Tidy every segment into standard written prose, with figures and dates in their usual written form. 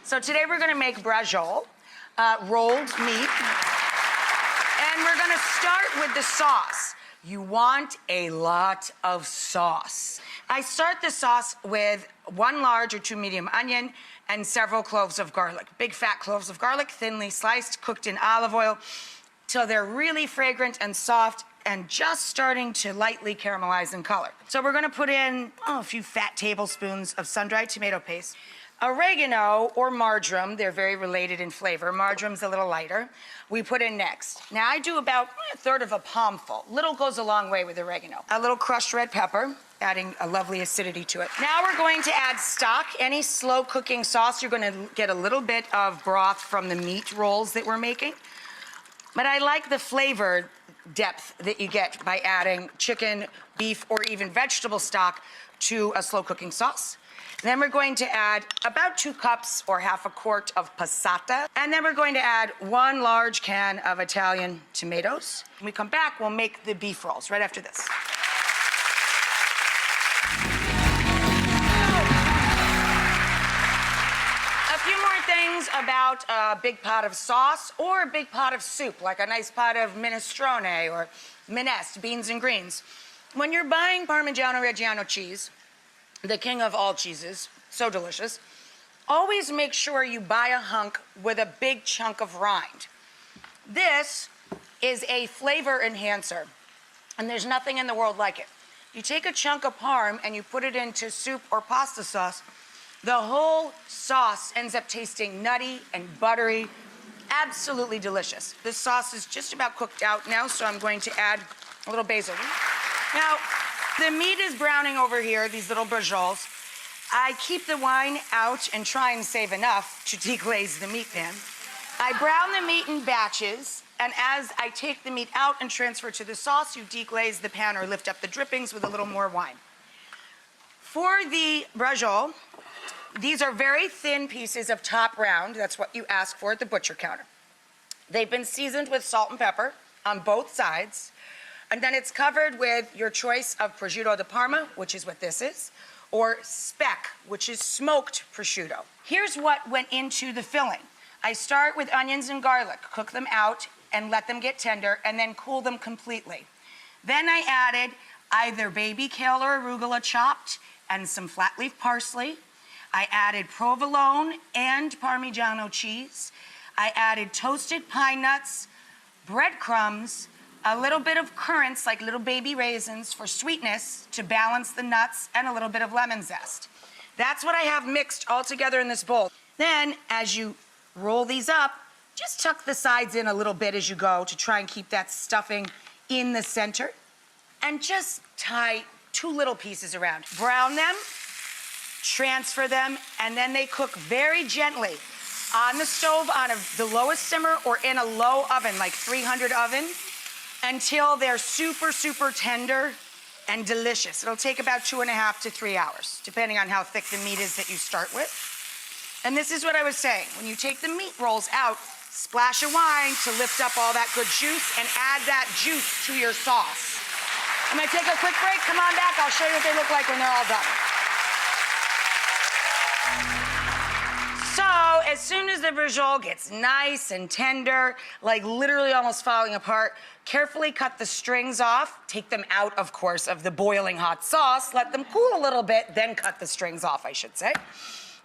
So today we're gonna make braciole, rolled meat. And we're gonna start with the sauce. You want a lot of sauce. I start the sauce with 1 large or 2 medium onion and several cloves of garlic. Big fat cloves of garlic, thinly sliced, cooked in olive oil till they're really fragrant and soft and just starting to lightly caramelize in color. So we're gonna put in a few fat tablespoons of sun-dried tomato paste. Oregano or marjoram, they're very related in flavor. Marjoram's a little lighter. We put in next. Now I do about 1/3 of a palmful. Little goes a long way with oregano. A little crushed red pepper, adding a lovely acidity to it. Now we're going to add stock. Any slow cooking sauce, you're gonna get a little bit of broth from the meat rolls that we're making. But I like the flavor depth that you get by adding chicken, beef, or even vegetable stock to a slow cooking sauce. Then we're going to add about 2 cups or 1/2 quart of passata. And then we're going to add 1 large can of Italian tomatoes. When we come back, we'll make the beef rolls right after this. A few more things about a big pot of sauce or a big pot of soup, like a nice pot of minestrone or minestre, beans and greens. When you're buying Parmigiano-Reggiano cheese, the king of all cheeses, so delicious, always make sure you buy a hunk with a big chunk of rind. This is a flavor enhancer, and there's nothing in the world like it. You take a chunk of parm and you put it into soup or pasta sauce, the whole sauce ends up tasting nutty and buttery, absolutely delicious. This sauce is just about cooked out now, so I'm going to add a little basil. Now, the meat is browning over here, these little bracioles. I keep the wine out and try and save enough to deglaze the meat pan. I brown the meat in batches, and as I take the meat out and transfer to the sauce, you deglaze the pan or lift up the drippings with a little more wine. For the braciole, these are very thin pieces of top round. That's what you ask for at the butcher counter. They've been seasoned with salt and pepper on both sides. And then it's covered with your choice of prosciutto di Parma, which is what this is, or speck, which is smoked prosciutto. Here's what went into the filling. I start with onions and garlic, cook them out and let them get tender, and then cool them completely. Then I added either baby kale or arugula chopped and some flat leaf parsley. I added provolone and Parmigiano cheese. I added toasted pine nuts, breadcrumbs, a little bit of currants, like little baby raisins for sweetness to balance the nuts, and a little bit of lemon zest. That's what I have mixed all together in this bowl. Then, as you roll these up, just tuck the sides in a little bit as you go to try and keep that stuffing in the center. And just tie 2 little pieces around. Brown them, transfer them, and then they cook very gently on the stove on the lowest simmer or in a low oven, like 300 oven, until they're super, super tender and delicious. It'll take about 2.5 to 3 hours, depending on how thick the meat is that you start with. And this is what I was saying. When you take the meat rolls out, splash of wine to lift up all that good juice and add that juice to your sauce. I'm gonna take a quick break. Come on back. I'll show you what they look like when they're all done. So, as soon as the braciole gets nice and tender, like literally almost falling apart, carefully cut the strings off. Take them out, of course, of the boiling hot sauce. Let them cool a little bit, then cut the strings off, I should say.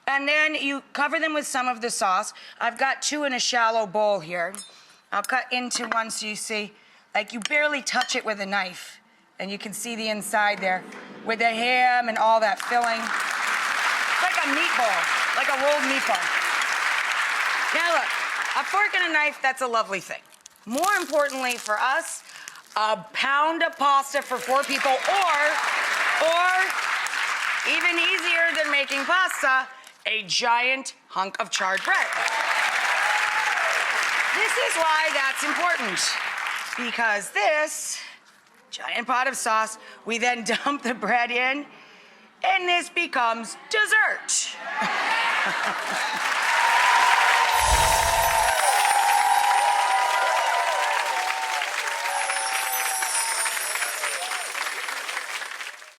And then you cover them with some of the sauce. I've got 2 in a shallow bowl here. I'll cut into one so you see, like you barely touch it with a knife. And you can see the inside there with the ham and all that filling. It's like a meatball. Like a rolled meatball. Now look, a fork and a knife, that's a lovely thing. More importantly for us, a pound of pasta for 4 people, or even easier than making pasta, a giant hunk of charred bread. This is why that's important, because this giant pot of sauce, we then dump the bread in, and this becomes dessert.